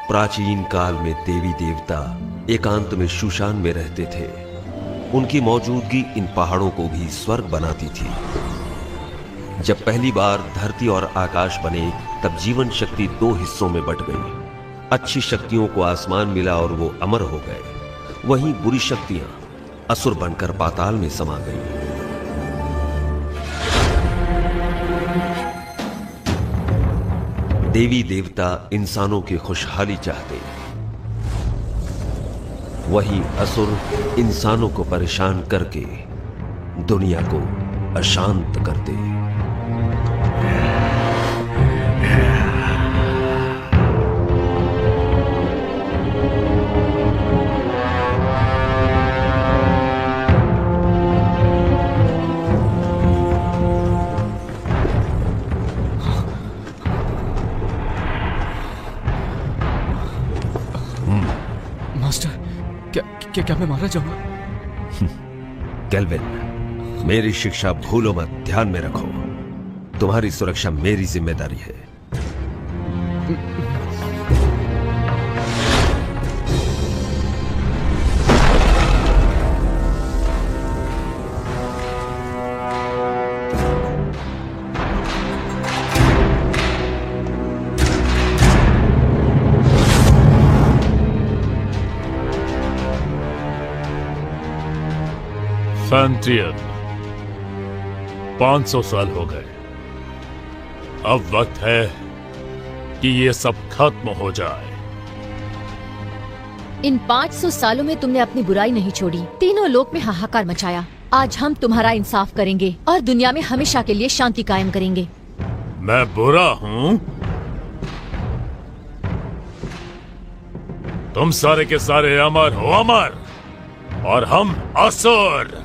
प्राचीन काल में देवी देवता एकांत में शूशान में रहते थे। उनकी मौजूदगी इन पहाड़ों को भी स्वर्ग बनाती थी। जब पहली बार धरती और आकाश बने तब जीवन शक्ति दो हिस्सों में बट गई। अच्छी शक्तियों को आसमान मिला और वो अमर हो गए। वहीं बुरी शक्तियां असुर बनकर पाताल में समा गईं। देवी देवता इंसानों की खुशहाली चाहते, वहीं असुर इंसानों को परेशान करके दुनिया को अशांत करते। क्या मैं मारा जाऊंगा? केल्विन, मेरी शिक्षा भूलो मत, ध्यान में रखो। तुम्हारी सुरक्षा मेरी जिम्मेदारी है। फैंट्रियन, 500 साल हो गए। अब वक्त है कि ये सब खत्म हो जाए। इन 500 सालों में तुमने अपनी बुराई नहीं छोड़ी, तीनों लोक में हाहाकार मचाया। आज हम तुम्हारा इंसाफ करेंगे और दुनिया में हमेशा के लिए शांति कायम करेंगे। मैं बुरा हूँ? तुम सारे के सारे अमर हो, अमर, और हम असुर।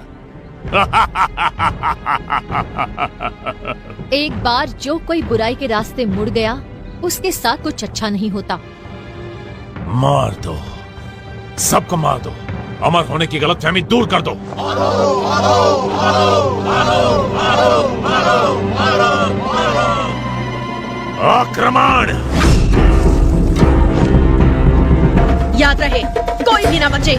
एक बार जो कोई बुराई के रास्ते मुड़ गया, उसके साथ कुछ अच्छा नहीं होता। मार दो, सबको मार दो। अमर होने की गलतफहमी दूर कर दो। आक्रमण! याद रहे, कोई भी ना बचे।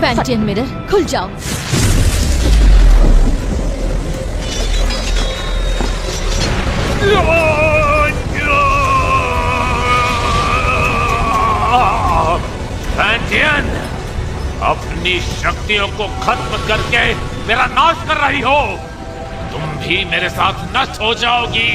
फैंटियन मिरर खुल जाओ। फैंटियन, अपनी शक्तियों को खत्म करके मेरा नाश कर रही हो। तुम भी मेरे साथ नष्ट हो जाओगी।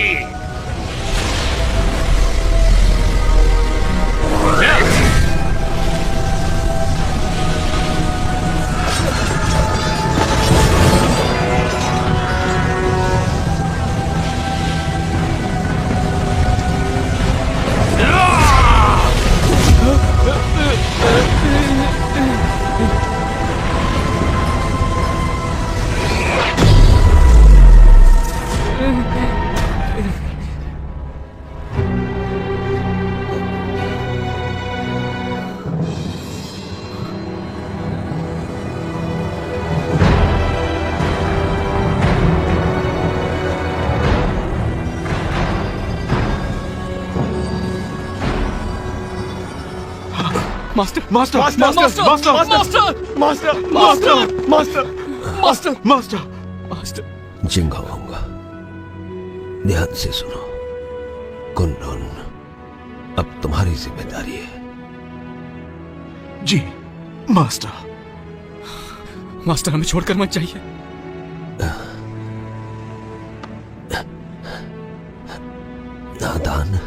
Master master master master master master master master master master. Jinghong, ध्यान से सुनो। कुनलुन अब तुम्हारी जिम्मेदारी है। जी मास्टर। मास्टर, हमें छोड़कर मत जाइए। नादान,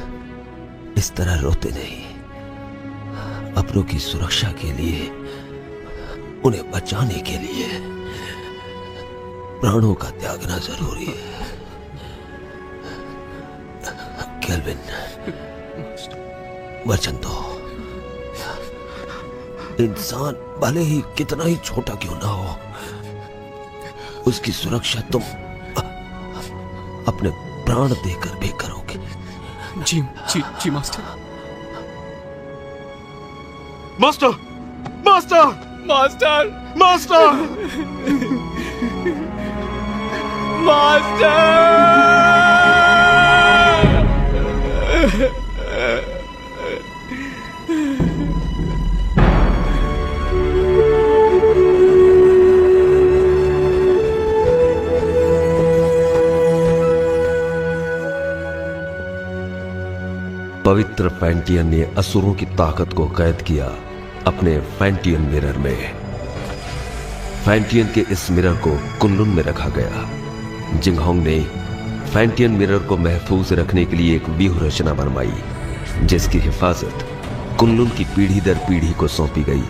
इस तरह रोते नहीं। अपनों की सुरक्षा के लिए, उन्हें बचाने के लिए प्राणों का त्यागना जरूरी है। केल्विन, वचन दो। इंसान भले ही कितना ही छोटा क्यों ना हो, उसकी सुरक्षा तुम अपने प्राण देकर भी करोगे। जी जी जी master. Master master master master master. पवित्र फैंटियन ने असुरों की ताकत को कैद किया अपने फैंटियन मिरर में। फैंटियन के इस मिरर को कुनलुन में रखा गया। जिंगहोंग ने फैंटियन मिरर को महफूज रखने के लिए एक व्यूह रचना बनवाई, जिसकी हिफाजत कुनलुन की पीढ़ी दर पीढ़ी को सौंपी गई,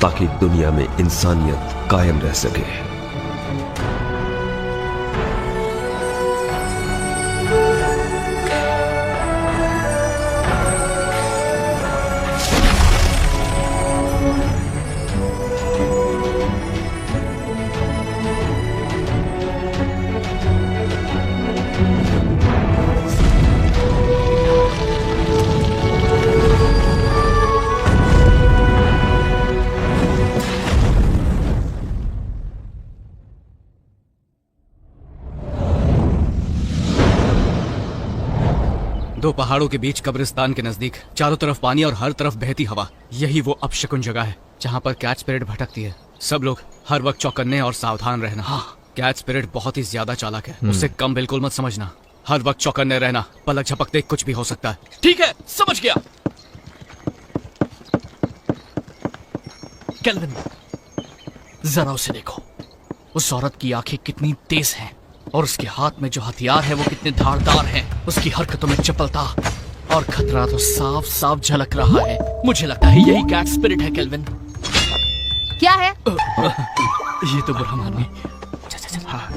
ताकि दुनिया में इंसानियत कायम रह सके। दो पहाड़ों के बीच कब्रिस्तान के नजदीक, चारों तरफ पानी और हर तरफ बहती हवा, यही वो अपशकुन जगह है जहाँ पर कैट स्पिरिट भटकती है। सब लोग हर वक्त चौकन्ने और सावधान रहना। हाँ, कैट स्पिरिट बहुत ही ज्यादा चालाक है, उससे कम बिल्कुल मत समझना। हर वक्त चौकन्ने रहना, पलक झपकते कुछ भी हो सकता है। ठीक है, समझ गया। केल्विन, जरा उसे देखो। उस औरत की आंखें कितनी तेज हैं और उसके हाथ में जो हथियार है वो कितने धारदार हैं। उसकी हरकतों में चपलता और खतरा तो साफ साफ झलक रहा है। मुझे लगता है यही कैट स्पिरिट है। केल्विन, क्या है? ये तो बुरा माननी। हाँ,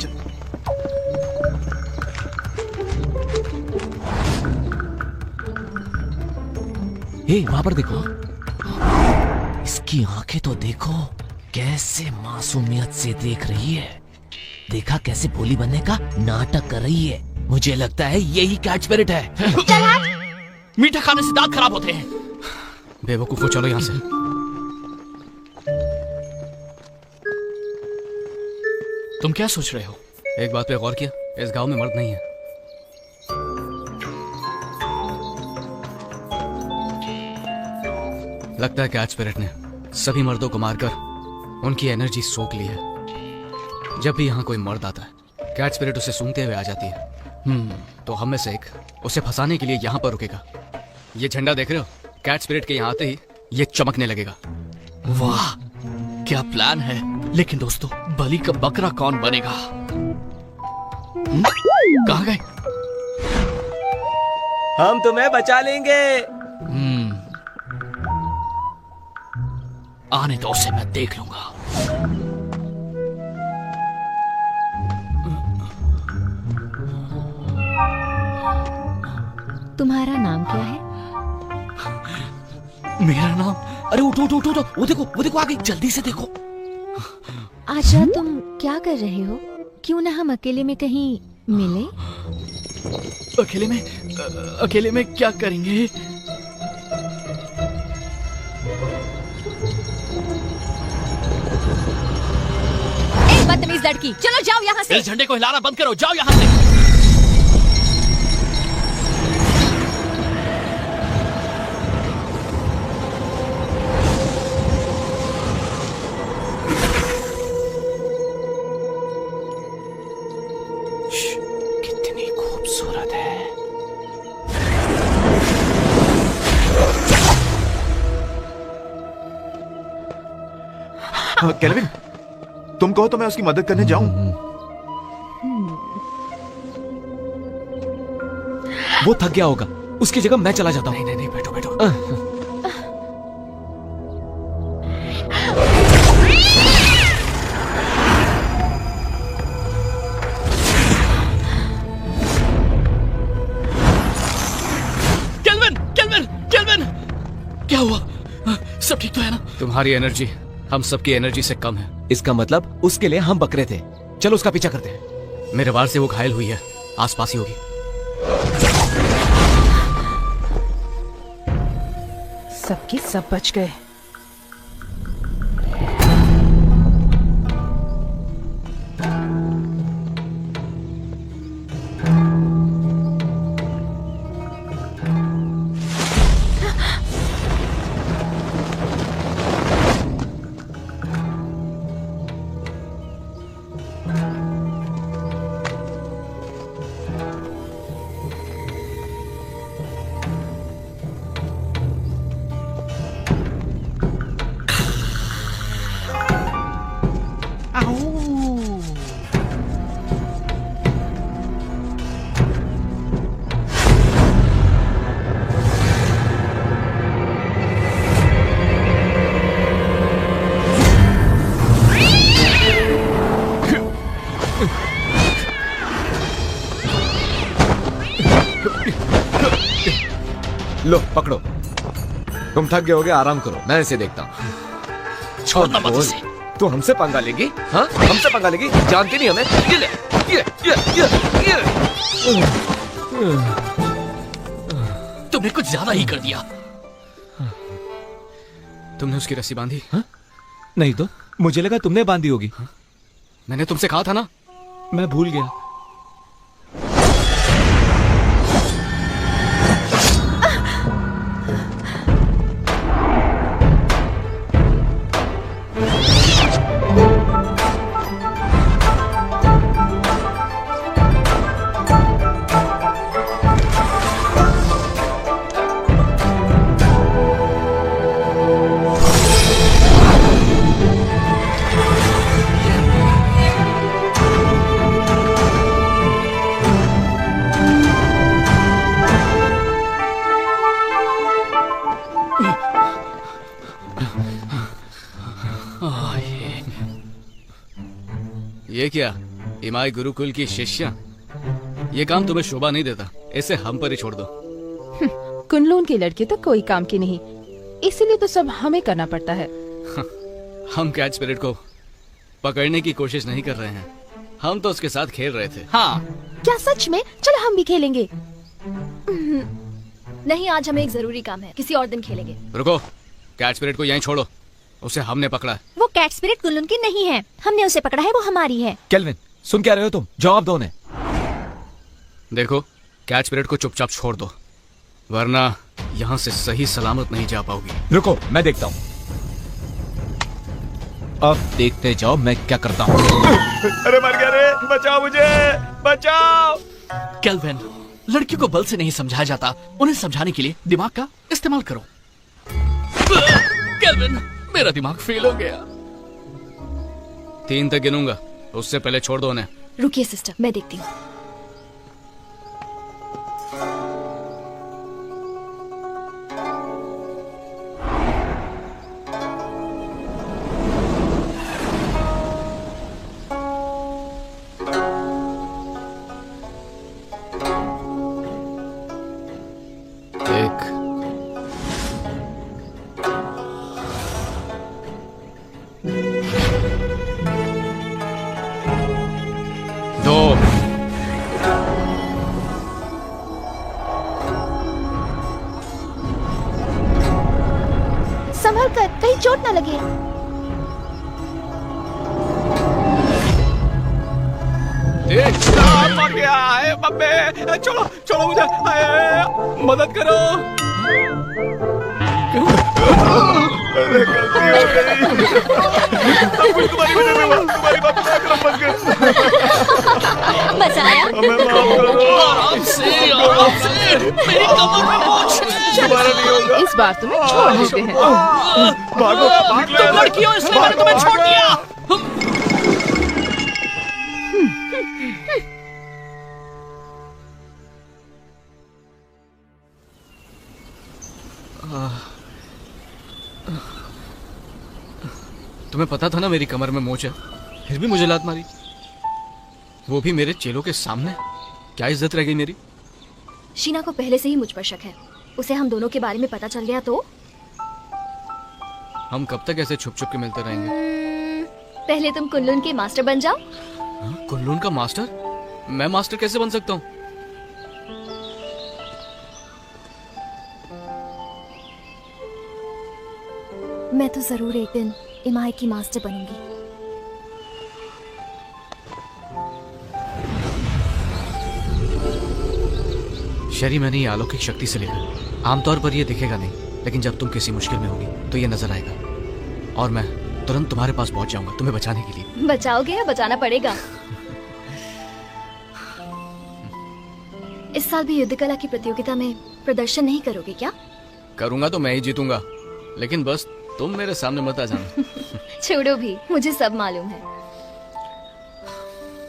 वहां पर देखो, इसकी आंखें तो देखो, कैसे मासूमियत से देख रही है। देखा कैसे भोली बनने का नाटक कर रही है। मुझे लगता है यही कैट स्पिरिट है। मीठा खाने से दांत खराब होते हैं। बेवकूफो, चलो यहां से। तुम क्या सोच रहे हो? एक बात पे गौर किया, इस गांव में मर्द नहीं है। लगता है कैट स्पिरिट ने सभी मर्दों को मारकर उनकी एनर्जी सोख ली है। जब भी यहाँ कोई मर्द आता है, कैट स्पिरिट उसे सूंघते हुए आ जाती है। तो हम में से एक उसे फंसाने के लिए यहाँ पर रुकेगा। ये झंडा देख रहे हो? कैट स्पिरिट के यहाँ आते ही ये चमकने लगेगा। वाह, क्या प्लान है। लेकिन दोस्तों, बलि का बकरा कौन बनेगा? कहाँ गए? हम तुम्हें बचा लेंगे। आने दो, उसे मैं देख लूंगा। तुम्हारा नाम क्या है? मेरा नाम? अरे उठो उठो उठो, वो देखो आ गई, जल्दी से देखो। आजा, तुम क्या कर रहे हो? क्यों ना हम अकेले में कहीं मिले? अकेले में क्या करेंगे? ए बदतमीज लड़की, चलो जाओ यहाँ से। इस झंडे को हिलाना बंद करो, जाओ यहाँ से। कितनी खूबसूरत है। केल्विन, तुम कहो तो मैं उसकी मदद करने जाऊं। वो थक गया होगा, उसकी जगह मैं चला जाता हूँ। नहीं, बैठो। केल्विन, क्या हुआ? सब ठीक तो है ना? तुम्हारी एनर्जी हम सबकी एनर्जी से कम है। इसका मतलब उसके लिए हम बकरे थे। चलो उसका पीछा करते हैं। मेरे वार से वो घायल हुई है, आसपास ही होगी। सबके सब बच गए। लो पकड़ो। तुम थक गए होगे, आराम करो, मैं इसे देखता हूँ। छोड़ना मत उसे। तू हमसे पंगा लेगी? हाँ, हमसे पंगा लेगी? जानती नहीं हमें? ये ले, ये। तुमने कुछ ज्यादा ही कर दिया। तुमने उसकी रस्सी बांधी? नहीं तो मुझे लगा तुमने बांधी होगी। मैंने तुमसे कहा था ना। मैं भूल गया। ये क्या, इमाई गुरुकुल की शिष्या? ये काम तुम्हें शोभा नहीं देता, इसे हम पर ही छोड़ दो। कुनलून की लड़की तो कोई काम की नहीं, इसीलिए तो सब हमें करना पड़ता है। हम कैट स्पिरिट को पकड़ने की कोशिश नहीं कर रहे हैं, हम तो उसके साथ खेल रहे थे। हाँ। क्या सच में? चलो हम भी खेलेंगे। नहीं, आज हमें एक जरूरी काम है, किसी और दिन खेलेंगे। रुको, कैट स्पिरिट को यहीं छोड़ो, उसे हमने पकड़ा है। वो कैट स्पिरिट कुनलून की नहीं है, हमने उसे पकड़ा है, वो हमारी है। केल्विन, सुन क्या रहे हो तुम? जवाब दो उन्हें। देखो, कैट स्पिरिट को चुपचाप छोड़ दो, वरना यहाँ से सही सलामत नहीं जा पाओगी। रुको, मैं देखता हूँ। अब देखते जाओ मैं क्या करता हूँ। अरे मर गया रे, बचाओ मुझे, बचाओ। केल्विन, लड़कियों को बल से नहीं समझाया जाता, उन्हें समझाने के लिए दिमाग का इस्तेमाल करो। केल्विन, मेरा दिमाग फेल हो गया। 3 तक गिनूंगा, उससे पहले छोड़ दो उन्हें। रुकिए सिस्टर, मैं देखती हूँ। संभल कर, कहीं चोट ना लगे। छोड़ो छोड़ो मुझे, मदद करो। बचाया। आराम से, मेरी कमर में मोच है। इस बार तुम्हें छोड़ देते हैं। तुम लड़की हो इसलिए मैंने तुम्हें छोड़ दिया। तुम्हें पता था ना मेरी कमर में मोच है, फिर भी मुझे लात मारी, वो भी मेरे चेलों के सामने। क्या इज्जत रह गई मेरी? शीना को पहले से ही मुझ पर शक है। उसे हम दोनों के बारे में पता चल गया तो हम कब तक ऐसे छुप छुप के मिलते रहेंगे? पहले तुम कुनलुन के मास्टर बन जाओ। कुनलुन का मास्टर? मैं मास्टर कैसे बन सकता हूँ? मैं तो जरूर एक दिन इमाई की मास्टर बनूंगी। शरी, मैंने ये अलौकिक शक्ति से लिखा। आमतौर पर ये दिखेगा नहीं, लेकिन जब तुम किसी मुश्किल में होगी तो ये नजर आएगा और मैं तुरंत तुम्हारे पास पहुंच जाऊंगा तुम्हें बचाने के लिए। बचाओगे या बचाना पड़ेगा? इस साल भी युद्ध कला की प्रतियोगिता में प्रदर्शन नहीं करोगे क्या? करूंगा तो मैं ही जीतूंगा, लेकिन बस तुम मेरे सामने मत आ जाना। छोड़ो भी, मुझे सब मालूम है।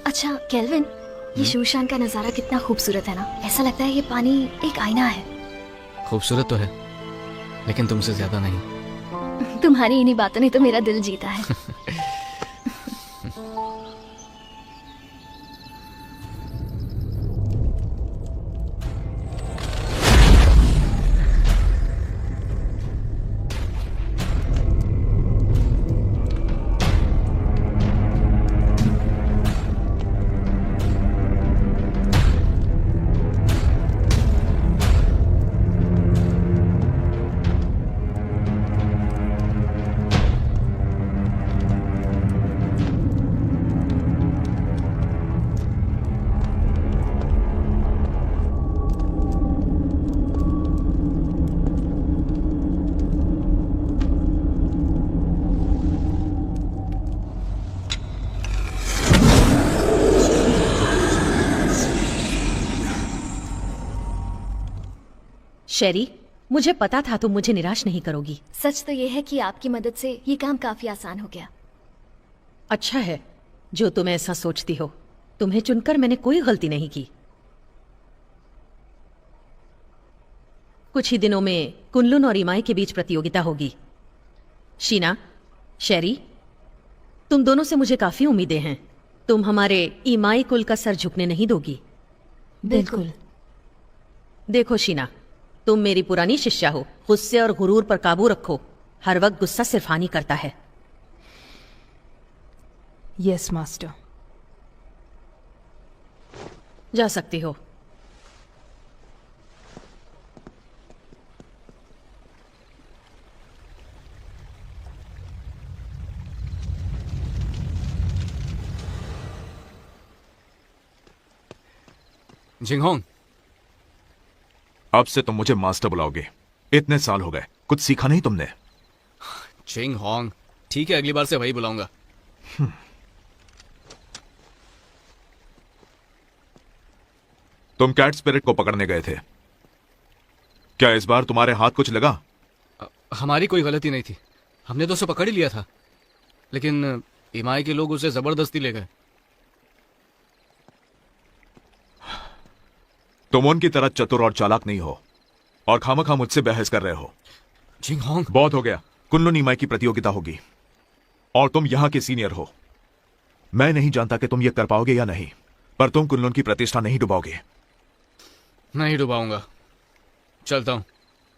अच्छा केल्विन, ये शूशान का नजारा कितना खूबसूरत है ना। ऐसा लगता है ये पानी एक आईना है। खूबसूरत तो है, लेकिन तुमसे ज्यादा नहीं। तुम्हारी इन्हीं बातों ने तो मेरा दिल जीता है। शेरी, मुझे पता था तुम मुझे निराश नहीं करोगी। सच तो ये है कि आपकी मदद से ये काम काफी आसान हो गया। अच्छा है जो तुम ऐसा सोचती हो। तुम्हें चुनकर मैंने कोई गलती नहीं की। कुछ ही दिनों में कुनलुन और इमाई के बीच प्रतियोगिता होगी। शीना, शेरी, तुम दोनों से मुझे काफी उम्मीदें हैं। तुम हमारे इमाई कुल का सर झुकने नहीं दोगी। बिल्कुल। देखो शीना, तुम मेरी पुरानी शिष्या हो। गुस्से और गुरूर पर काबू रखो। हर वक्त गुस्सा सिर्फ हानि करता है। Yes master. जा सकती हो। जिंगहोंग, अब से तुम मुझे मास्टर बुलाओगे। इतने साल हो गए, कुछ सीखा नहीं तुमने? जिंगहोंग, ठीक है, अगली बार से वही बुलाऊंगा। तुम कैट स्पिरिट को पकड़ने गए थे, क्या इस बार तुम्हारे हाथ कुछ लगा? हमारी कोई गलती नहीं थी, हमने तो उसे पकड़ ही लिया था, लेकिन इमाई के लोग उसे जबरदस्ती ले गए। तुम उनकी तरह चतुर और चालाक नहीं हो और खामखा मुझसे बहस कर रहे हो। जिंगहोंग, बहुत हो गया। कुनलुन इमाई की प्रतियोगिता होगी और तुम यहां के सीनियर हो। मैं नहीं जानता कि तुम ये कर पाओगे या नहीं, पर तुम कुनलुन की प्रतिष्ठा नहीं डुबाओगे। नहीं डुबाऊंगा। चलता हूं।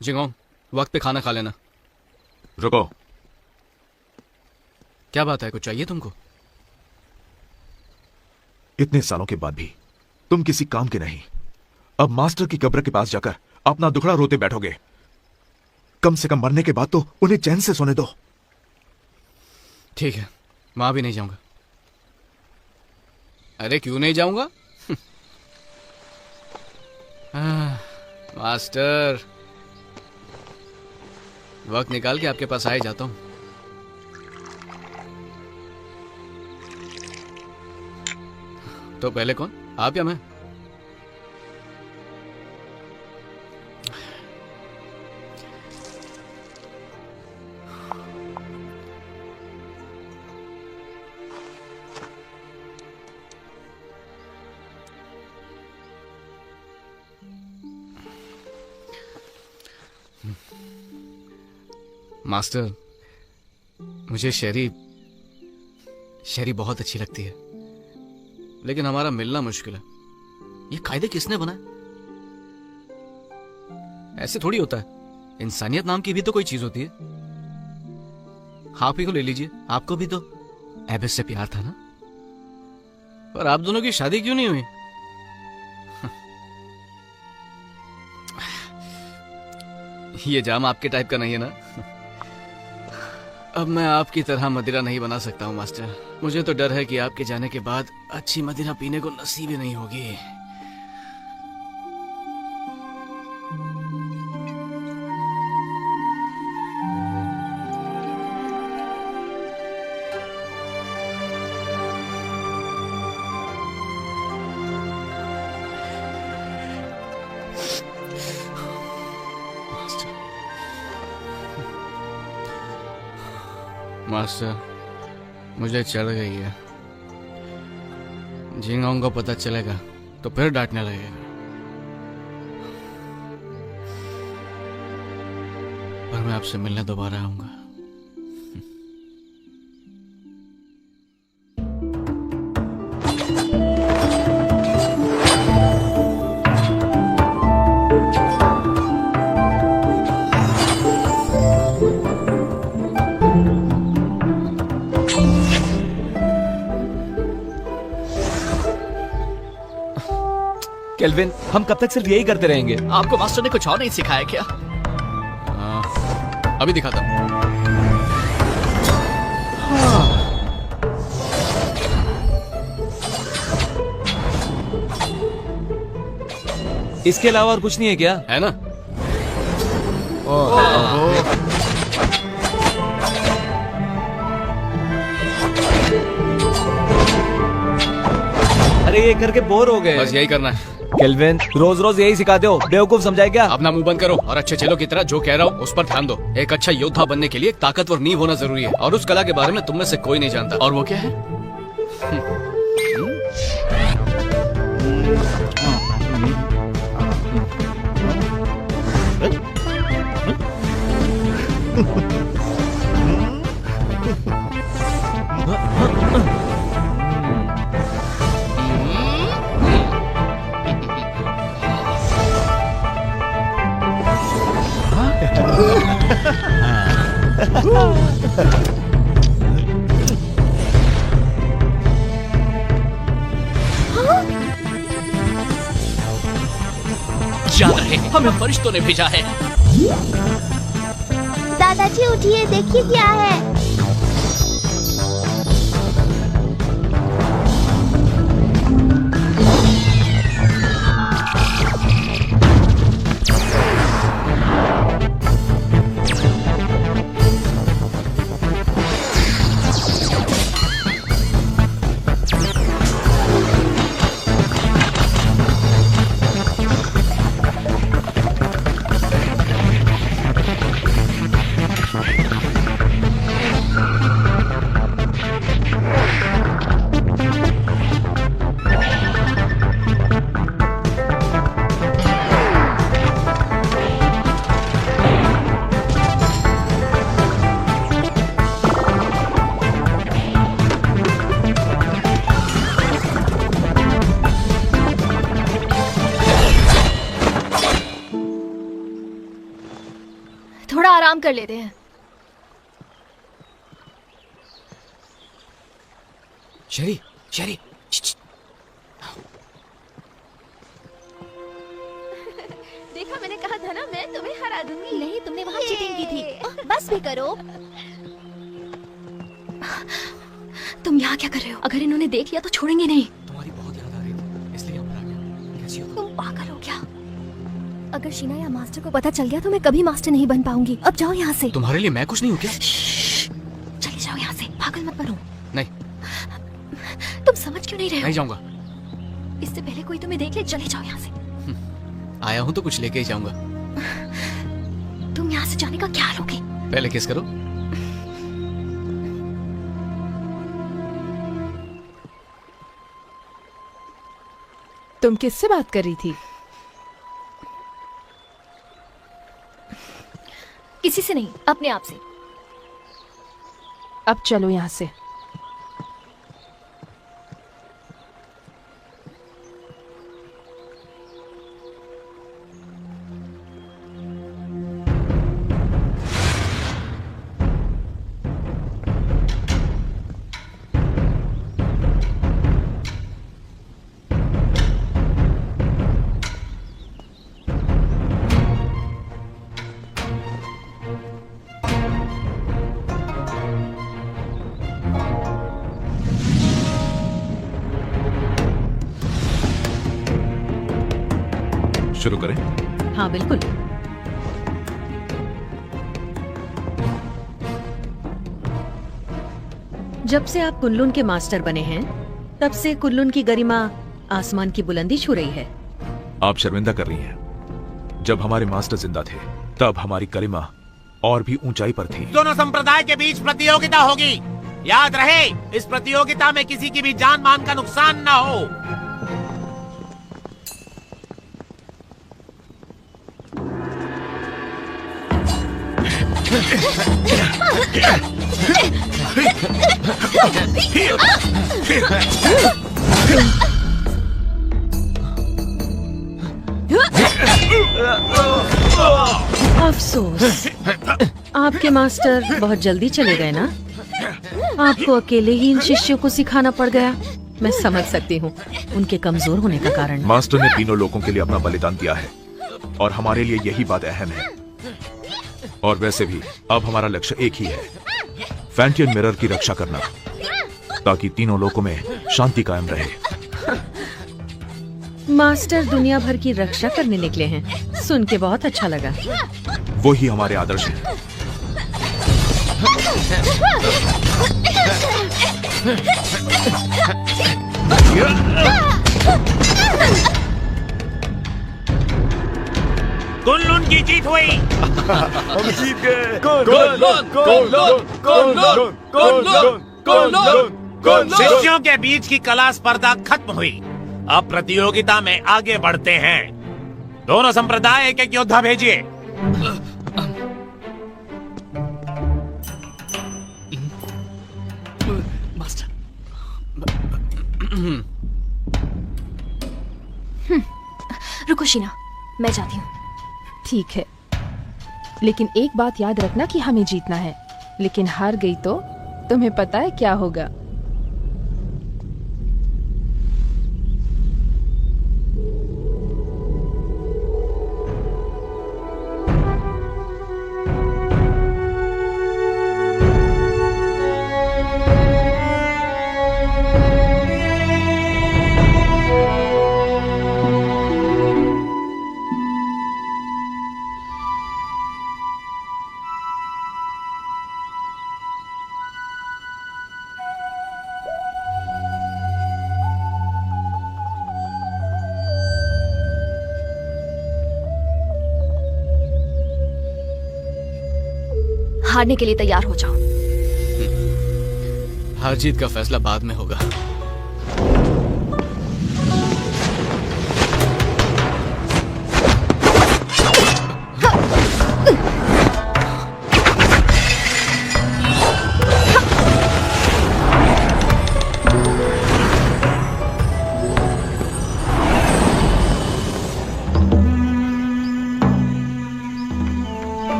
जिंगहोंग, वक्त पे खाना खा लेना। रुको। क्या बात है, कुछ चाहिए तुमको? इतने सालों के बाद भी तुम किसी काम के नहीं। अब मास्टर की कब्र के पास जाकर अपना दुखड़ा रोते बैठोगे। कम से कम मरने के बाद तो उन्हें चैन से सोने दो। ठीक है, वहां भी नहीं जाऊंगा। अरे क्यों नहीं जाऊंगा? मास्टर, वक्त निकाल के आपके पास आ ही जाता हूं। तो पहले कौन, आप या मैं? मास्टर, मुझे शेरी बहुत अच्छी लगती है, लेकिन हमारा मिलना मुश्किल है। ये कायदे किसने बनाए? ऐसे थोड़ी होता है, इंसानियत नाम की भी तो कोई चीज होती है। आप ही को ले लीजिए, आपको भी तो एबिस से प्यार था ना, पर आप दोनों की शादी क्यों नहीं हुई? ये जाम आपके टाइप का नहीं है ना? अब मैं आपकी तरह मदिरा नहीं बना सकता हूँ मास्टर। मुझे तो डर है कि आपके जाने के बाद अच्छी मदिरा पीने को नसीब ही नहीं होगी। मास्टर, मुझे चढ़ गई है। जिंगहोंग को पता चलेगा तो फिर डांटने लगेगा। पर मैं आपसे मिलने दोबारा आऊंगा। केल्विन, हम कब तक सिर्फ यही करते रहेंगे? आपको मास्टर ने कुछ और नहीं सिखाया क्या? अभी दिखाता हूं। इसके अलावा और कुछ नहीं है क्या? है ना? अरे ये करके बोर हो गए। बस यही करना है। केल्विन, रोज रोज यही सिखाते हो, बेवकूफ समझाए क्या? अपना मुंह बंद करो और अच्छे चेलों की तरह जो कह रहा हूँ उस पर ध्यान दो। एक अच्छा योद्धा बनने के लिए एक ताकतवर नींव होना जरूरी है, और उस कला के बारे में तुम में से कोई नहीं जानता। और वो क्या है? याद रहे, हमें फरिश्तों ने भेजा है। दादाजी उठिए, देखिए क्या है। थोड़ा आराम कर लेते हैं। शेरी, शेरी, देखा, मैंने कहा था ना, मैं तुम्हें हरा दूंगी। नहीं, तुमने वहाँ चीटिंग की थी। बस भी करो। तुम यहाँ क्या कर रहे हो? अगर इन्होंने देख लिया तो छोड़ेंगे नहीं। तुम्हारी बहुत याद आ रही थी, इसलिए हम आ गए। कैसी हो तुम पागल हो क्या? अगर शीना या मास्टर को पता चल गया तो मैं कभी मास्टर नहीं बन पाऊंगी। अब जाओ यहाँ से। तुम्हारे लिए मैं कुछ नहीं हूँ क्या? चले जाओ यहाँ से, पागल मत बनो। नहीं, तुम समझ क्यों नहीं रहे हो? नहीं जाऊंगा। इससे पहले कोई तुम्हें देख ले, चले जाओ यहाँ से। आया हूँ तो कुछ लेके ही जाऊंगा। तुम यहाँ से जाने का क्या रोके? पहले किस करो। तुम किससे बात कर रही थी? किसी से नहीं, अपने आप से। अब चलो यहाँ से। शुरू करें? हाँ बिल्कुल। जब से आप कुल्लून के मास्टर बने हैं, तब से कुल्लून की गरिमा आसमान की बुलंदी छू रही है। आप शर्मिंदा कर रही हैं। जब हमारे मास्टर जिंदा थे तब हमारी गरिमा और भी ऊंचाई पर थी। दोनों संप्रदाय के बीच प्रतियोगिता होगी। याद रहे, इस प्रतियोगिता में किसी की भी जान मान का नुकसान न हो। अफसोस, आपके मास्टर बहुत जल्दी चले गए ना। आपको अकेले ही इन शिष्यों को सिखाना पड़ गया। मैं समझ सकती हूँ उनके कमजोर होने का कारण। मास्टर ने तीनों लोगों के लिए अपना बलिदान दिया है और हमारे लिए यही बात अहम है। और वैसे भी अब हमारा लक्ष्य एक ही है, फैंटियन मिरर की रक्षा करना, ताकि तीनों लोगों में शांति कायम रहे। मास्टर दुनिया भर की रक्षा करने निकले हैं, सुन के बहुत अच्छा लगा। वो ही हमारे आदर्श हैं। कुल्लून की जीत हुई। हम जीत गए। शिष्यों के बीच की कला स्पर्धा खत्म हुई। अब प्रतियोगिता में आगे बढ़ते हैं। दोनों संप्रदाय एक एक योद्धा भेजिए। रुको शीना, मैं जाती हूँ। ठीक है, लेकिन एक बात याद रखना कि हमें जीतना है। लेकिन हार गई तो तुम्हें पता है क्या होगा। हारने के लिए तैयार हो जाओ। हार जीत का फैसला बाद में होगा।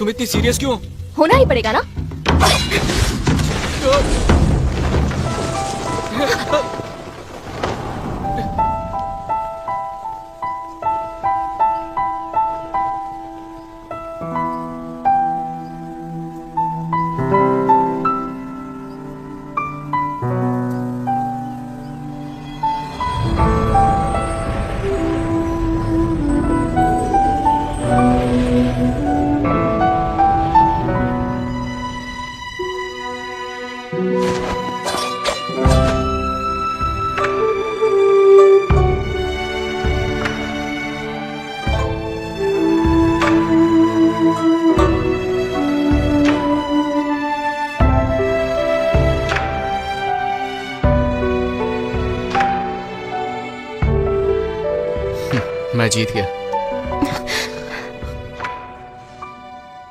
तुम इतनी सीरियस क्यों? होना ही पड़ेगा ना। मैं जीत गया।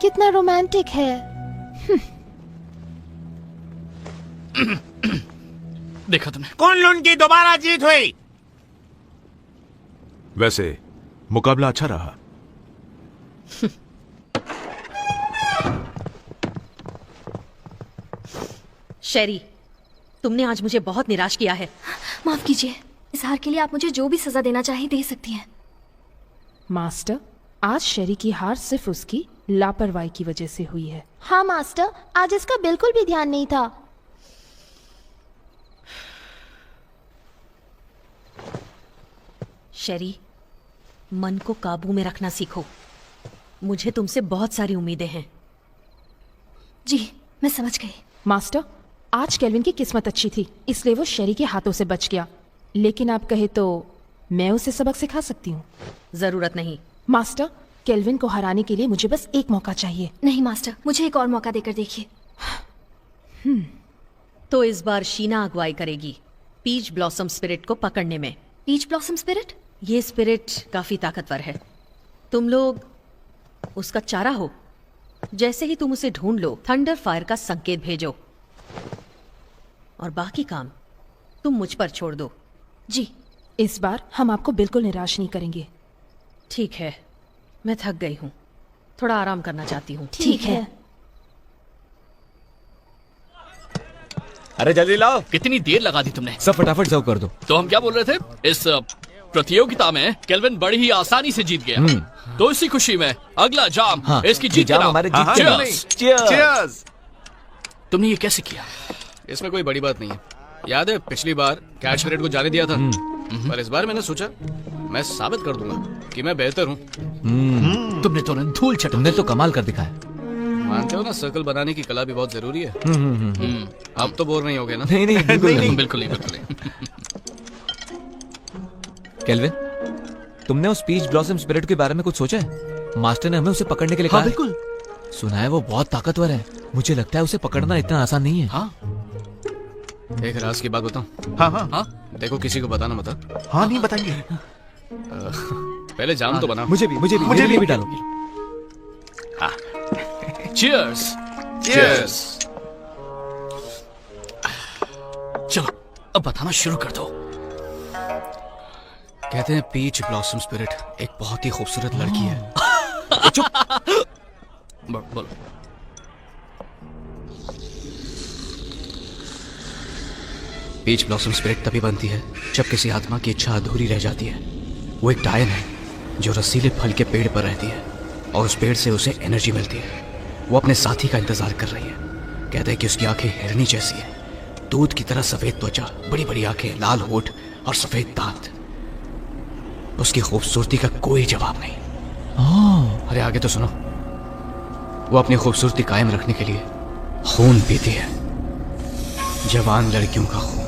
कितना रोमांटिक है। देखा तुमने? कुन-लुन की दोबारा जीत हुई। वैसे मुकाबला अच्छा रहा। शेरी, तुमने आज मुझे बहुत निराश किया है। माफ कीजिए, इस हार के लिए आप मुझे जो भी सजा देना चाहे दे सकती हैं। मास्टर, आज शेरी की हार सिर्फ उसकी लापरवाही की वजह से हुई है। हाँ मास्टर, आज इसका बिल्कुल भी ध्यान नहीं था। शेरी, मन को काबू में रखना सीखो। मुझे तुमसे बहुत सारी उम्मीदें हैं। जी, मैं समझ गई। मास्टर, आज केल्विन की किस्मत अच्छी थी, इसलिए वो शेरी के हाथों से बच गया। लेकिन आप कहे तो मैं उसे सबक सिखा सकती हूँ। जरूरत नहीं। मास्टर, केल्विन को हराने के लिए मुझे बस एक मौका चाहिए। नहीं मास्टर, मुझे एक और मौका देकर देखिए। तो इस बार शीना अगुवाई करेगी पीच ब्लॉसम स्पिरिट को पकड़ने में। Peach blossom spirit? ये स्पिरिट काफी ताकतवर है। तुम लोग उसका चारा हो। जैसे ही तुम उसे ढूंढ लो, थंडर फायर का संकेत भेजो और बाकी काम तुम मुझ पर छोड़ दो। जी, इस बार हम आपको बिल्कुल निराश नहीं करेंगे। ठीक है, मैं थक गई हूँ, थोड़ा आराम करना चाहती हूँ। ठीक है। अरे जल्दी लाओ। कितनी देर लगा दी तुमने? सब फटाफट सर्व कर दो। तो हम क्या बोल रहे थे? इस प्रतियोगिता में केल्विन बड़ी ही आसानी से जीत गया। तो इसी खुशी में अगला जाम इसकी जीत जाम का हमारे नाम। जीत का Cheers! Cheers! तुमने ये कैसे किया? इसमें कोई बड़ी बात नहीं है। याद है पिछली बार कैच स्पिरिट को जाने दिया था, पर इस बार मैंने सोचा मैं साबित कर दूंगा कि मैं बेहतर हूँ। तुमने तो धूल चटा। तुमने तो कमाल कर दिखाया। मानते हो ना, सर्कल बनाने की कला भी बहुत जरूरी है। अब तो बोर नहीं होगे ना? नहीं नहीं बिल्कुल नहीं। बिल्कुल नहीं, बिल्कुल नहीं। केल्विन, तुमने उस पीच ब्लॉसम स्पिरिट के बारे में कुछ सोचा है? मास्टर ने हमें उसे पकड़ने के लिए कहा है। बिल्कुल। सुना है वो बहुत ताकतवर है। मुझे लगता है उसे पकड़ना इतना आसान नहीं है। हाँ, एक राज की बात बताऊं? हाँ हाँ हाँ, देखो किसी को बताना मत। हाँ, नहीं बताएंगे। पहले जाम तो बना। मुझे भी डालो। Cheers! Cheers! चलो अब बताना शुरू कर दो। कहते हैं पीच ब्लॉसम स्पिरिट एक बहुत ही खूबसूरत लड़की है। चुप। बोलो। पीच ब्लॉसम स्पिरिट तभी बनती है जब किसी आत्मा की इच्छा अधूरी रह जाती है। वो एक डायन है जो रसीले फल के पेड़ पर रहती है और उस पेड़ से उसे एनर्जी मिलती है। वो अपने साथी का इंतजार कर रही है। कहते हैं कि उसकी आंखें हिरनी जैसी है, दूध की तरह सफेद त्वचा, बड़ी बड़ी आंखें, लाल होठ और सफेद दांत। उसकी खूबसूरती का कोई जवाब नहीं। अरे आगे तो सुनो। वो अपनी खूबसूरती कायम रखने के लिए खून पीती है, जवान लड़कियों का खून।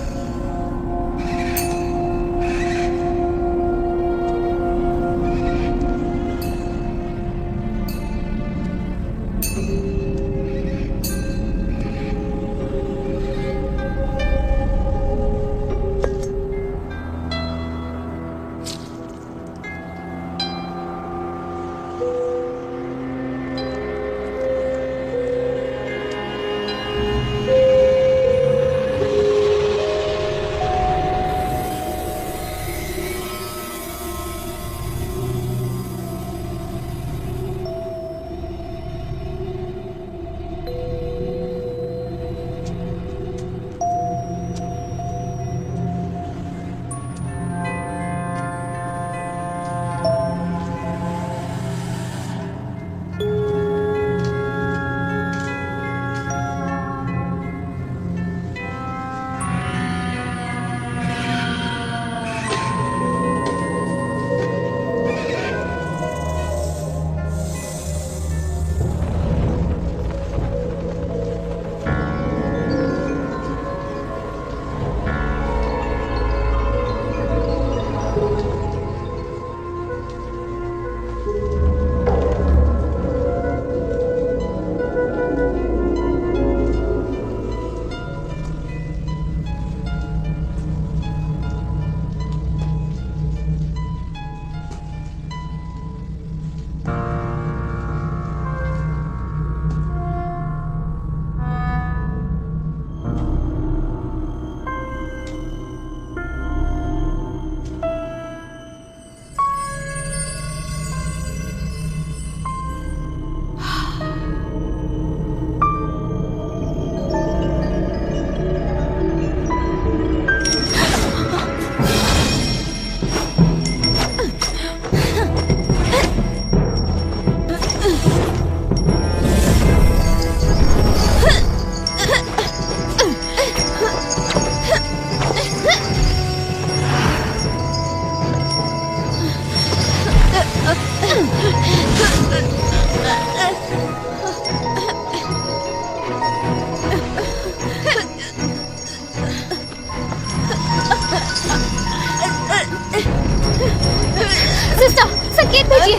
संकेत भेजिए।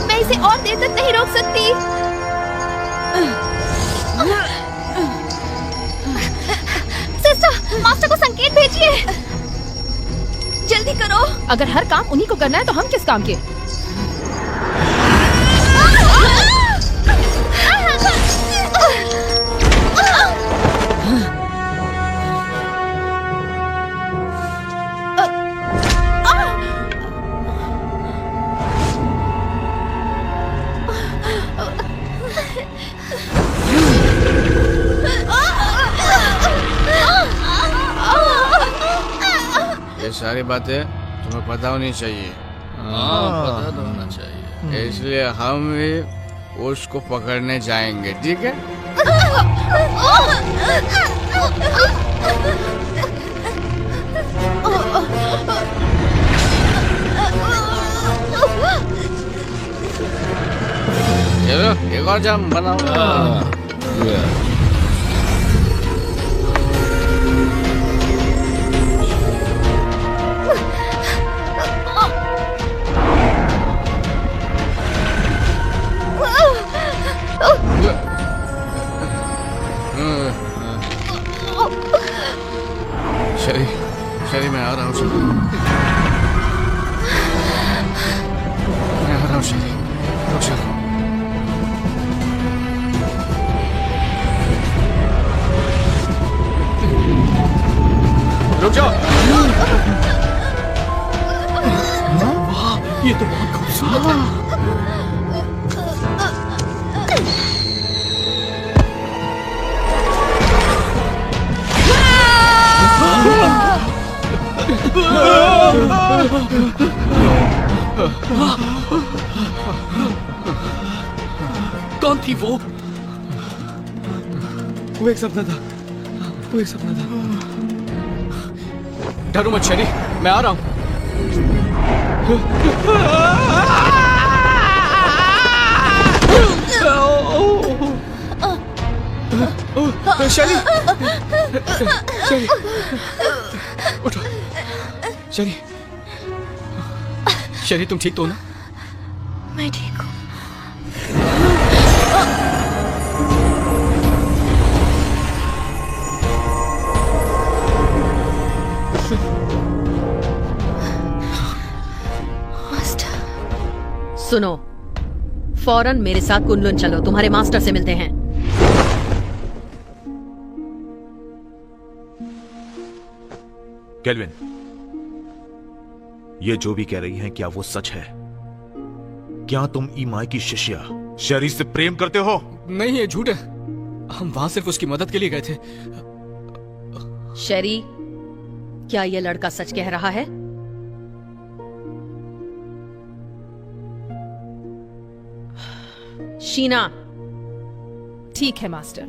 मैं इसे और देर तक नहीं रोक सकती। सिस्टर, मास्टर को संकेत भेजिए। जल्दी करो। अगर हर काम उन्हीं को करना है तो हम किस काम के? ये सारी बातें तुम्हें पता होनी चाहिए। हाँ, पता तो होना चाहिए। इसलिए हम भी उसको पकड़ने जाएंगे, ठीक है? चलो एक और जाम बनाओ। शरी मैं आ रहा हूँ। मैं आ रहा हूँ शरी, रुक जाओ। रुक जाओ। वाह, ये तो बहुत खूबसूरत है। कौन थी वो? वो एक सपना था, वो एक सपना था। डरो मत शरी, मैं आ रहा हूँ। शरी, शरी, उठो। शरी, शरी तुम ठीक तो ना? मैं ठीक हूँ। सुनो, फौरन मेरे साथ कुनलुन चलो, तुम्हारे मास्टर से मिलते हैं। केल्विन, ये जो भी कह रही हैं क्या वो सच है? क्या तुम ईमाई की शिष्या शरी से प्रेम करते हो? नहीं, ये झूठ है। हम वहां सिर्फ उसकी मदद के लिए गए थे। शेरी, क्या ये लड़का सच कह रहा है? शीना। ठीक है मास्टर।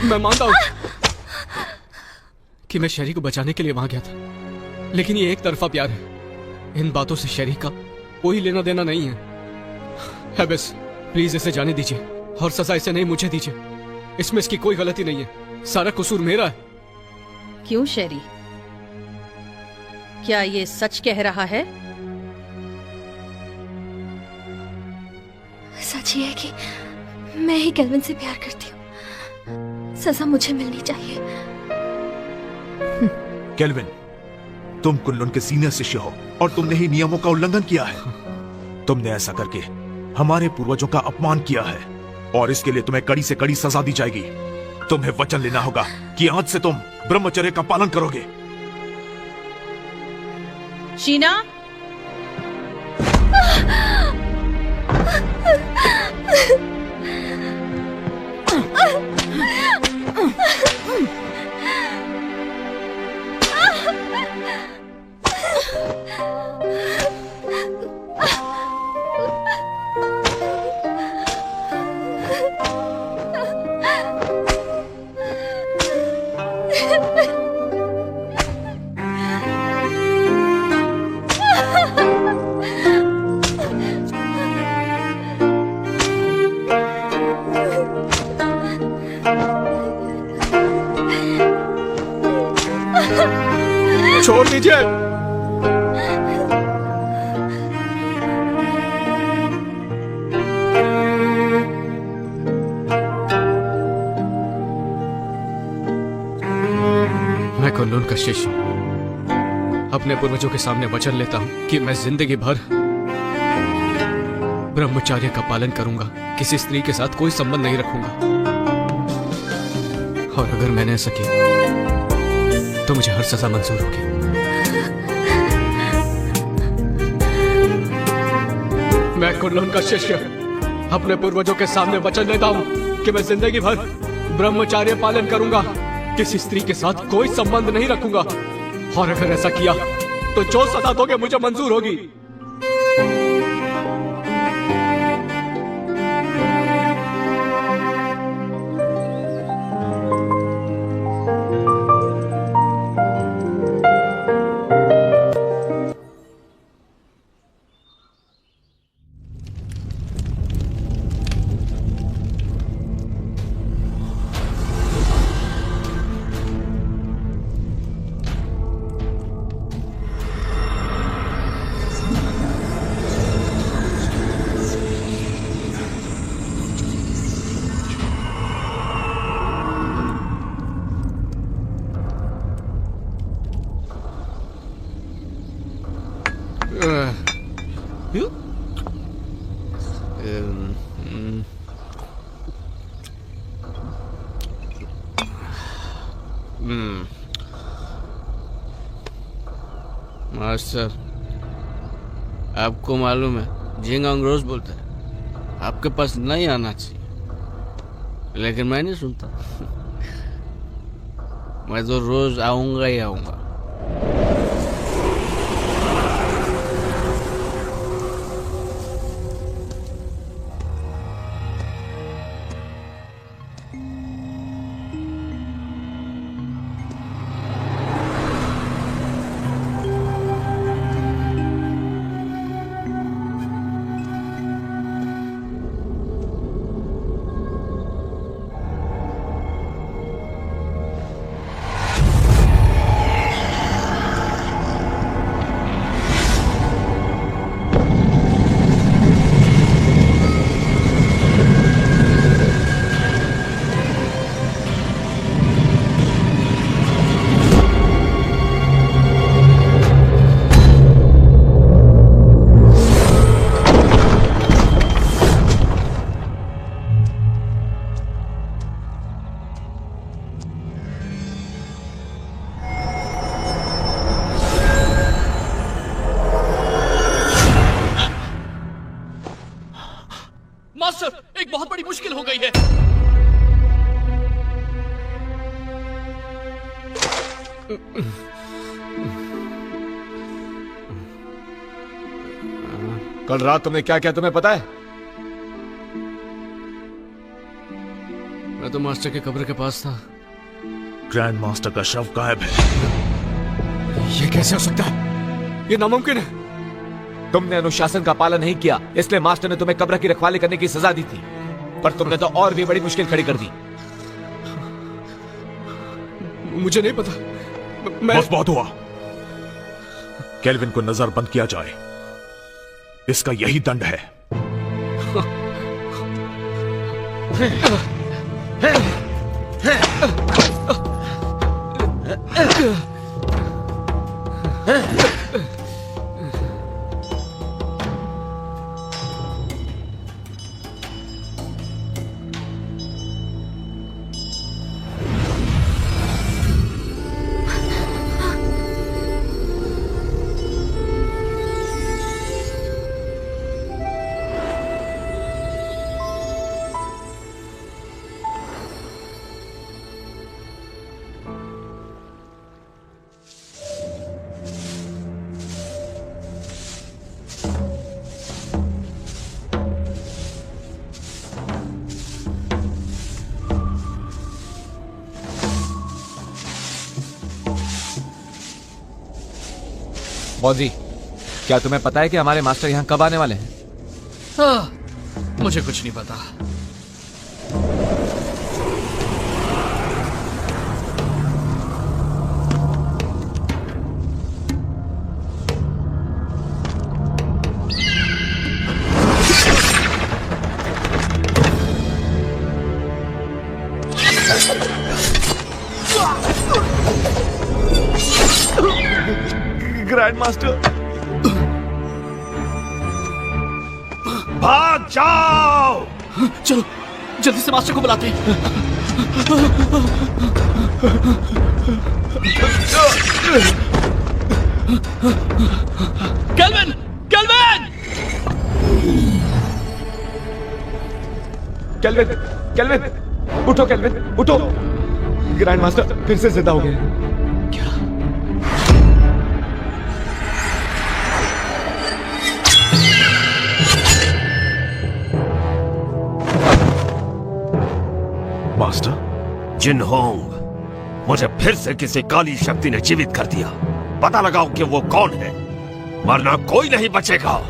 मैं मानता हूं कि मैं शेरी को बचाने के लिए वहां गया था, लेकिन ये एक तरफा प्यार है। इन बातों से शेरी का कोई लेना देना नहीं है। बस प्लीज इसे जाने दीजिए और सजा इसे नहीं मुझे दीजिए। इसमें इसकी कोई गलती नहीं है, सारा कसूर मेरा है। क्यों शेरी, क्या ये सच कह रहा है? सच ये है कि मैं ही केल्विन से प्यार करती हूँ। सजा मुझे मिलनी चाहिए। केल्विन, तुम कुनलुन के सीनियर शिष्य हो और तुमने ही नियमों का उल्लंघन किया है। तुमने ऐसा करके हमारे पूर्वजों का अपमान किया है और इसके लिए तुम्हें कड़ी से कड़ी सजा दी जाएगी। तुम्हें वचन लेना होगा कि आज से तुम ब्रह्मचर्य का पालन करोगे। शीना। छोड़ दीजिए। मैं कुन-लुन का शिष्य अपने पूर्वजों के सामने वचन लेता हूं कि मैं जिंदगी भर ब्रह्मचर्य का पालन करूंगा, किसी स्त्री के साथ कोई संबंध नहीं रखूंगा। और अगर मैंने ऐसा किया तो मुझे हर सजा मंजूर होगी। मैं कुन-लुन का शिष्य अपने पूर्वजों के सामने वचन लेता हूं कि मैं जिंदगी भर ब्रह्मचर्य पालन करूंगा, किसी स्त्री के साथ कोई संबंध नहीं रखूंगा। और अगर ऐसा किया तो जो सजा दोगे मुझे मंजूर होगी। मास्टर, आपको मालूम है झिंगांग रोज बोलता है आपके पास नहीं आना चाहिए, लेकिन मैं नहीं सुनता। मैं तो रोज आऊंगा ही आऊंगा। मास्टर, एक बहुत बड़ी मुश्किल हो गई है। कल रात तुमने क्या किया तुम्हें पता है? मैं तो मास्टर के कब्र के पास था। ग्रैंड मास्टर का शव गायब है। ये कैसे हो सकता है? ये नामुमकिन है। तुमने अनुशासन का पालन नहीं किया, इसलिए मास्टर ने तुम्हें कब्र की रखवाली करने की सजा दी थी, पर तुमने तो और भी बड़ी मुश्किल खड़ी कर दी। मुझे नहीं पता। बस बहुत हुआ। केल्विन को नजर बंद किया जाए, इसका यही दंड है। मौजी, क्या तुम्हें पता है कि हमारे मास्टर यहाँ कब आने वाले हैं? मुझे कुछ नहीं पता। ग्रैंड मास्टर, भाग जाओ। चलो जल्दी से मास्टर को बुलाते हैं। केल्विन, केल्विन, केल्विन, केल्विन, उठो केल्विन, उठो। ग्रैंड मास्टर फिर से जिंदा हो गए। मास्टर, जिनहोंग, मुझे फिर से किसी काली शक्ति ने जीवित कर दिया। पता लगाओ कि वो कौन है, वरना कोई नहीं बचेगा।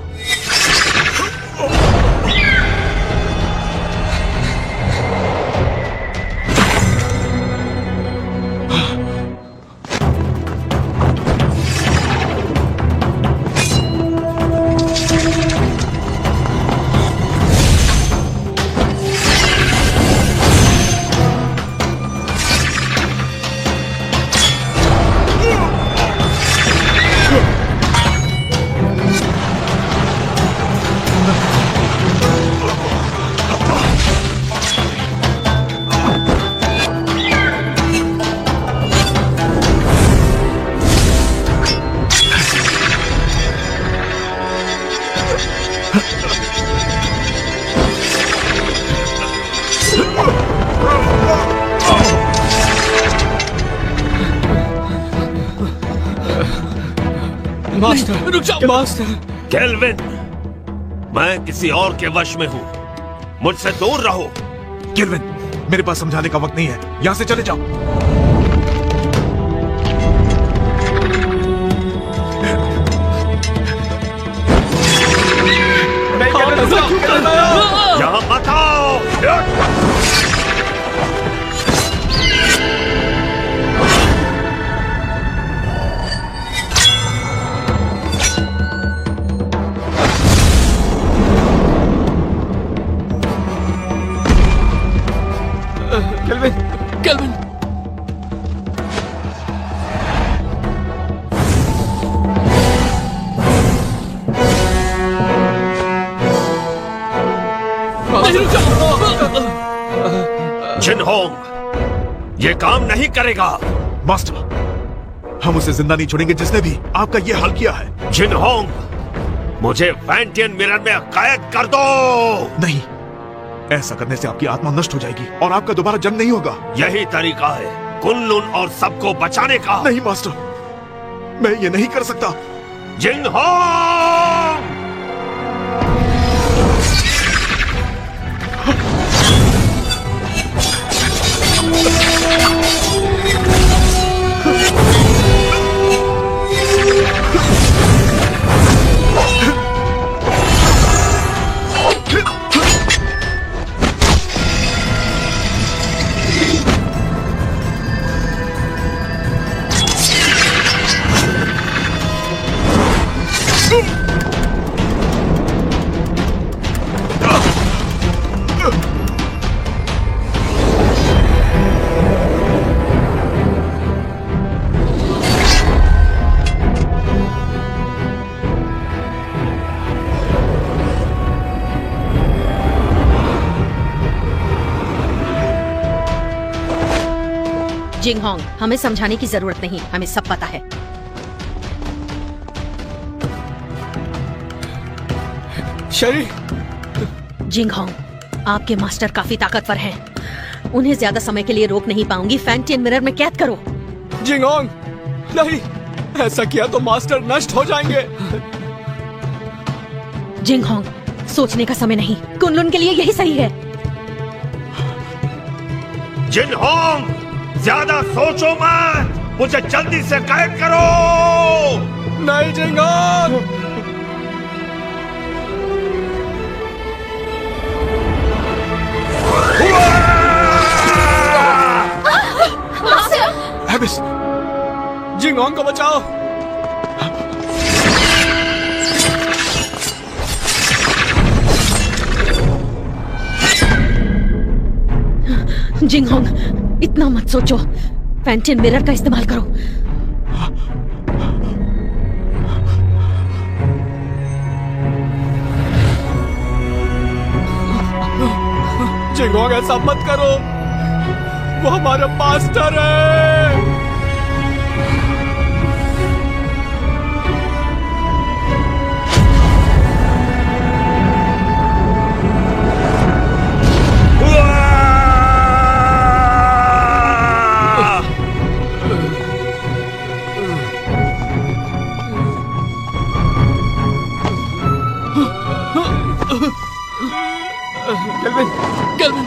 मास्टर रुक जाओ। मास्टर, केल्विन, मैं किसी और के वश में हूं, मुझसे दूर रहो। केल्विन, मेरे पास समझाने का वक्त नहीं है, यहां से चले जाओ। यहां मत आओ। केल्विन, केल्विन, जिनहोंग, ये काम नहीं करेगा। मास्टर, हम उसे जिंदा नहीं छोड़ेंगे जिसने भी आपका ये हाल किया है। जिनहोंग, मुझे फैंटियन मिरर में कैद कर दो। नहीं, ऐसा करने से आपकी आत्मा नष्ट हो जाएगी और आपका दोबारा जन्म नहीं होगा। यही तरीका है कुनलुन और सबको बचाने का। नहीं मास्टर, मैं ये नहीं कर सकता। जिनहोंग! जिंगहोंग, हमें समझाने की जरूरत नहीं, हमें सब पता है। शरी, जिंगहोंग, आपके मास्टर काफी ताकतवर हैं। उन्हें ज्यादा समय के लिए रोक नहीं पाऊंगी। फैंटियन मिरर में कैद करो। जिंगहोंग, नहीं, ऐसा किया तो मास्टर नष्ट हो जाएंगे। जिंगहोंग, सोचने का समय नहीं, कुनलुन के लिए यही सही है। जिनहोंग, ज्यादा सोचो मत, मुझे जल्दी से कैद करो। नहीं जिंगहोंग, एबिस, जिंगहोंग को बचाओ। जिंगहोंग, इतना मत सोचो, फैंटियन मिरर का इस्तेमाल करो। जिंगहोंग, ऐसा मत करो, वो हमारा मास्टर है। Kelvin, kelvin,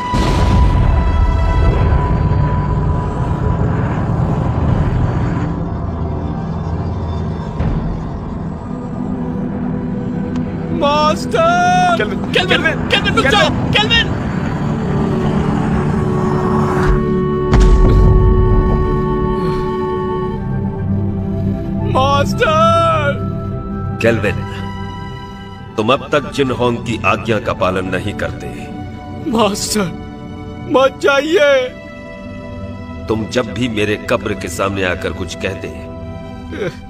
master! Kelvin, kelvin, kelvin, रुक जाओ, केल्विन! मास्टर! केल्विन, तुम अब तक जिनहोंग की आज्ञा का पालन नहीं करते। मास्टर, मत जाइए। तुम जब भी मेरे कब्र के सामने आकर कुछ कहते,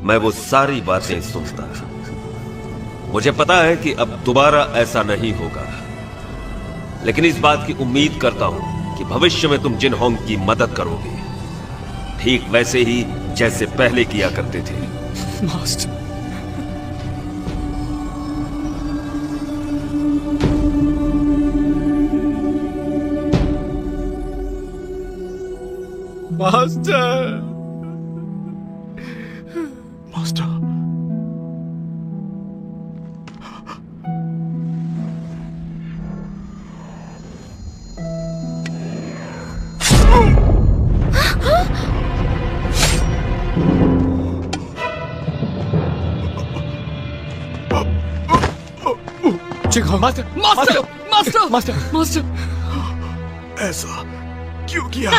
मैं वो सारी बातें सुनता। मुझे पता है कि अब दोबारा ऐसा नहीं होगा, लेकिन इस बात की उम्मीद करता हूं कि भविष्य में तुम जिनहोंग की मदद करोगे, ठीक वैसे ही जैसे पहले किया करते थे। Master, master, master, Jinghong, master, master, master, master, master, ऐसा क्यों किया?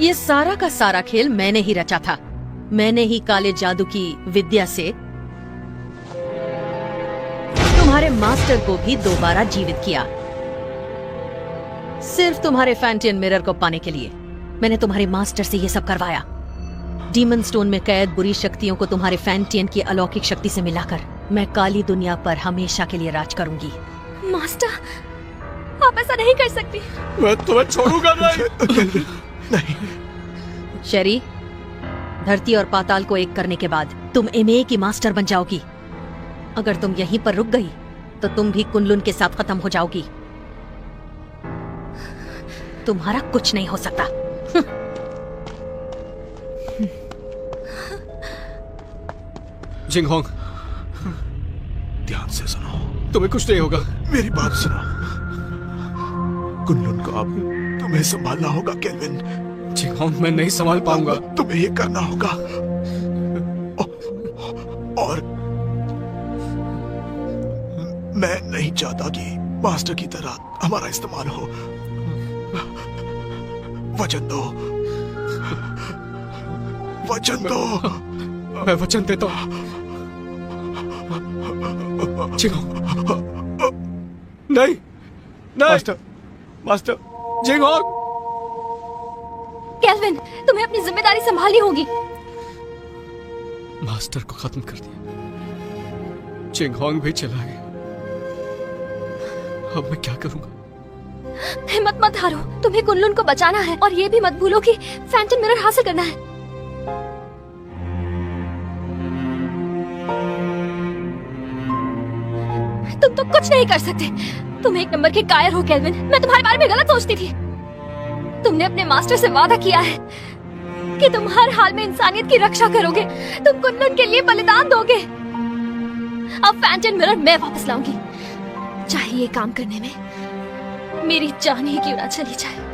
ये सारा का सारा खेल मैंने ही रचा था। मैंने ही काले जादू की विद्या से तुम्हारे मास्टर को भी दोबारा जीवित किया, सिर्फ तुम्हारे फैंटियन मिरर को पाने के लिए। मैंने तुम्हारे मास्टर से ये सब करवाया। डीमन स्टोन में कैद बुरी शक्तियों को तुम्हारे फैंटियन की अलौकिक शक्ति से मिलाकर मैं काली दुनिया पर हमेशा के लिए राज करूंगी। मास्टर, आप ऐसा नहीं कर सकती। मैं तुम्हें छोड़ूंगा नहीं। नहीं। शेरी, धरती और पाताल को एक करने के बाद तुम एमए की मास्टर बन जाओगी। अगर तुम यहीं पर रुक गई तो तुम भी कुनलुन के साथ खत्म हो जाओगी। तुम्हारा कुछ नहीं हो सकता। जिंगहोंग, ध्यान से सुनो, तुम्हें कुछ नहीं होगा। मेरी बात सुनो। कुनलुन को अब तुम्हें संभालना होगा केल्विन। जिंगहोंग, मैं नहीं संभाल पाऊंगा। तुम्हें ये करना होगा। और मैं नहीं चाहता कि मास्टर की तरह हमारा इस्तेमाल हो। वचन दो, वचन दो। मैं वचन देता हूं। नहीं, नहीं, मास्टर, मास्टर, जिंगहोंग। केल्विन, तुम्हें अपनी जिम्मेदारी संभालनी होगी। मास्टर को खत्म कर दिया, जिंगहोंग भी चला गया। अब मैं क्या करूंगा? हिम्मत मत हारो, तुम्हें कुनलुन को बचाना है और ये भी मत भूलो कि फैंटम मिरर हासिल करना है। तुम तो कुछ नहीं कर सकते। तुम एक नंबर के कायर हो केल्विन। मैं तुम्हारे बारे में गलत सोचती थी। तुमने अपने मास्टर से वादा किया है कि तुम हर हाल में इंसानियत की रक्षा करोगे। तुम कुनलुन के लिए बलिदान दोगे। अब फैंटम मिरर मैं वापस लाऊंगी, चाहे ये काम करने में मेरी जान ही क्यों ना चली जाए।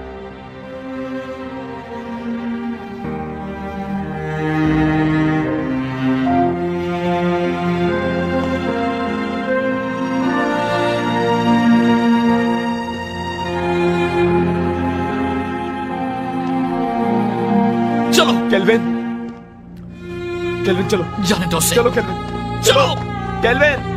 चलो केल्विन, केल्विन चलो, जाने दो उसे। चलो केल्विन, चलो केल्विन।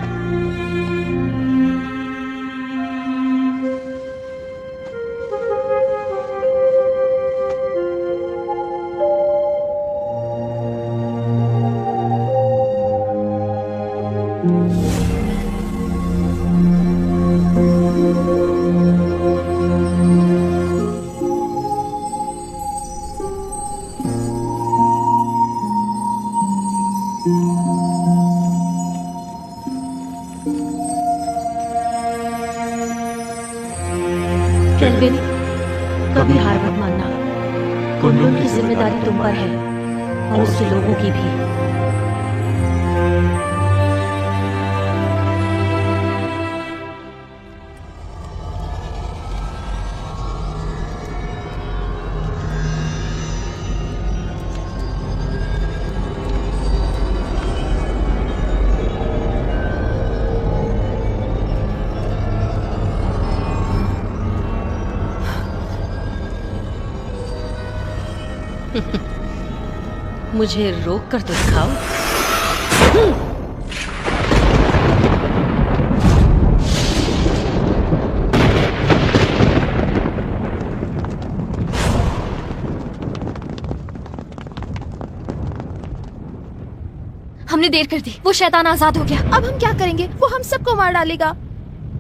कभी हार मत मानना। कुंडून की जिम्मेदारी तुम पर है और उसके लोगों की भी। मुझे रोक कर तो दिखाओ। हमने देर कर दी, वो शैतान आजाद हो गया। अब हम क्या करेंगे? वो हम सबको मार डालेगा।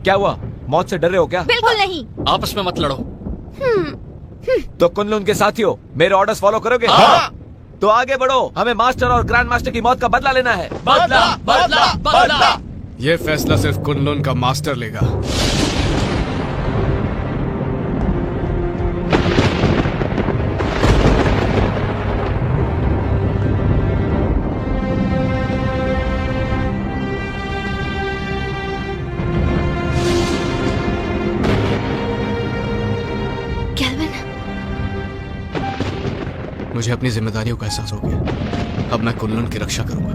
क्या हुआ? मौत से डर रहे हो क्या? बिल्कुल नहीं। आपस में मत लड़ो। तो कुनलुन के साथियों, मेरे ऑर्डर्स फॉलो करोगे? हाँ। तो आगे बढ़ो, हमें मास्टर और ग्रैंड मास्टर की मौत का बदला लेना है। बदला बदला बदला। ये फैसला सिर्फ कुनलुन का मास्टर लेगा। मुझे अपनी जिम्मेदारियों का एहसास हो गया। अब मैं कुनलुन की रक्षा करूंगा।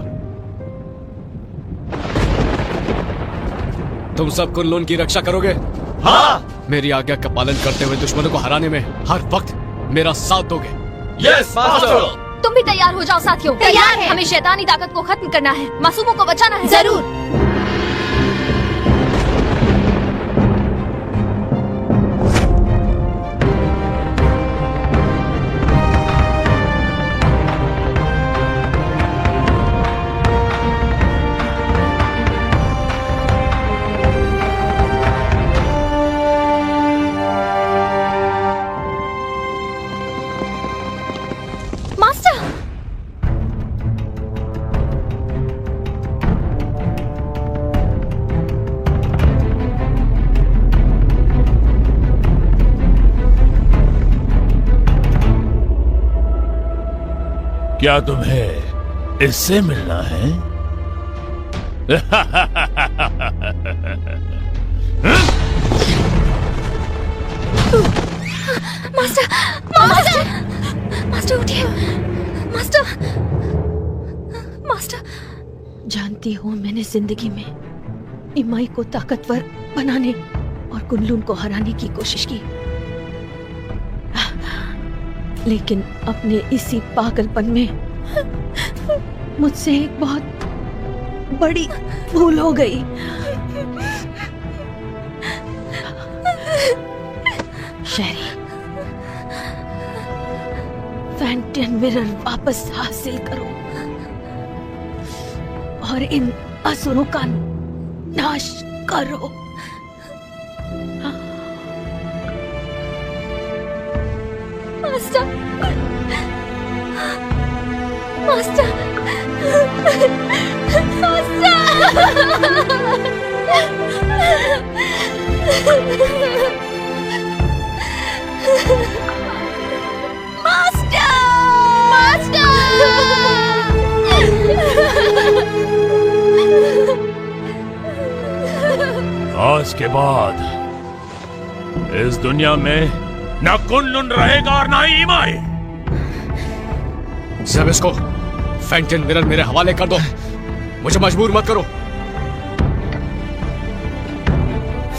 तुम सब कुनलुन की रक्षा करोगे? हाँ। मेरी आज्ञा का पालन करते हुए दुश्मनों को हराने में हर वक्त मेरा साथ दोगे? Yes master. तुम भी तैयार हो जाओ साथियों। तैयार है। हमें शैतानी ताकत को खत्म करना है, मासूमों को बचाना है। जरूर। क्या तुम्हें इससे मिलना है? मास्टर, मास्टर, मास्टर उठिए। Master, master. जानती हूँ मैंने जिंदगी में इमाई को ताकतवर बनाने और कुनलुन को हराने की कोशिश की, लेकिन अपने इसी पागलपन में मुझसे एक बहुत बड़ी भूल हो गई। शेरी, फैंटियन मिरर वापस हासिल करो और इन असुरों का नाश करो। मास्टर, मास्टर, आज के बाद इस दुनिया में ना कुनलुन रहेगा और ना ही इमाई। सब इसको फैंटियन मिरर मेरे हवाले कर दो। मुझे मजबूर मत करो।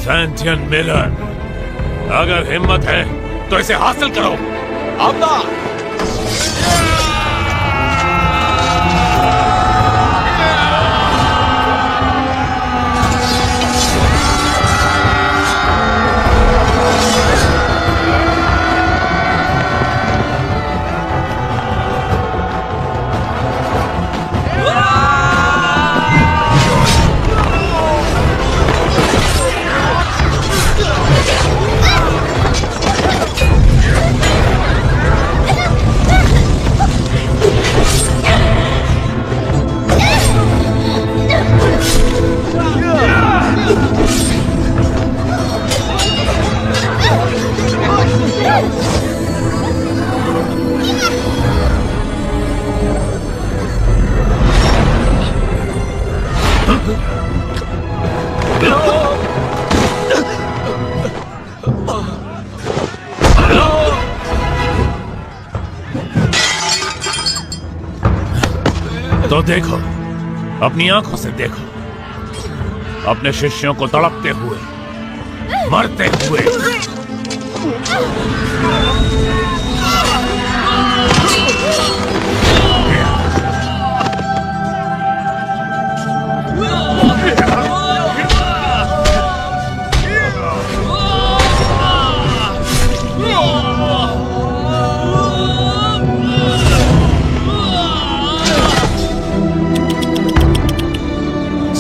फैंटियन मिरर, अगर हिम्मत है तो इसे हासिल करो। अब्बा! तो देखो, अपनी आंखों से देखो, अपने शिष्यों को तड़पते हुए, मरते हुए।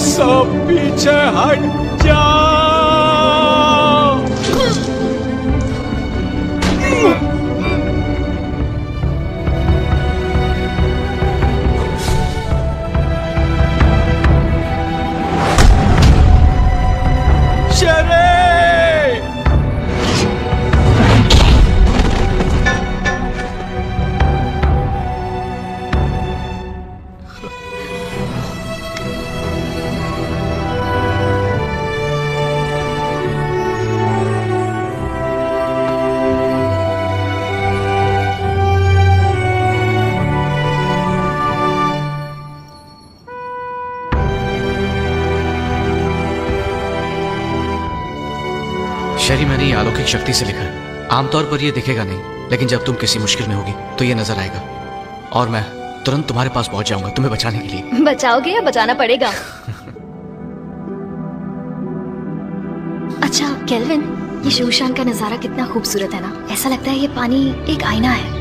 सब पीछे हट जाओ। शरी, मैंने ये अलौकिक शक्ति से लिखा है। आमतौर पर ये दिखेगा नहीं, लेकिन जब तुम किसी मुश्किल में होगी तो ये नजर आएगा और मैं तुरंत तुम्हारे पास पहुंच जाऊंगा तुम्हें बचाने के लिए। बचाओगे या बचाना पड़ेगा? अच्छा केल्विन, ये शूशान का नजारा कितना खूबसूरत है ना। ऐसा लगता है ये पानी एक आईना है।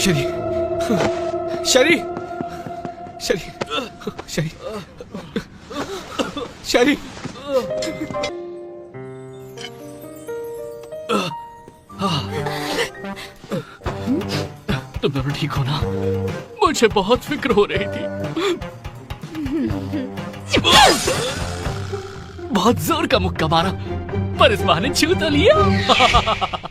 शरी, शरी, शरी, शरी, शरी। तुम दोनों ठीक हो ना? मुझे बहुत फिक्र हो रही थी। बहुत जोर का मुक्का मारा, पर इस बहाने छू तो लिया।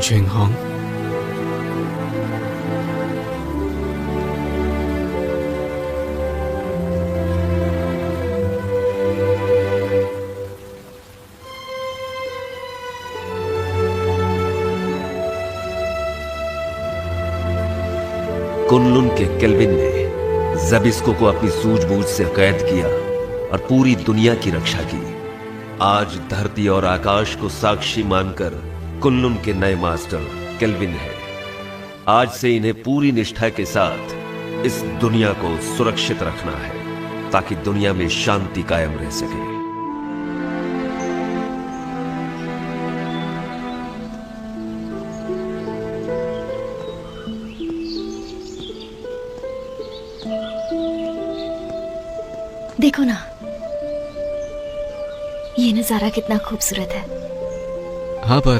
जिंगहोंग, कुनलुन के केल्विन ने ज़बिस्को को अपनी सूझबूझ से कैद किया और पूरी दुनिया की रक्षा की। आज धरती और आकाश को साक्षी मानकर कुनलुन के नए मास्टर केल्विन है। आज से इन्हें पूरी निष्ठा के साथ इस दुनिया को सुरक्षित रखना है। ताकि दुनिया में शांति कायम रह सके। देखो ना, ये नजारा कितना खूबसूरत है। हाँ, पर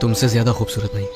तुमसे ज्यादा खूबसूरत नहीं।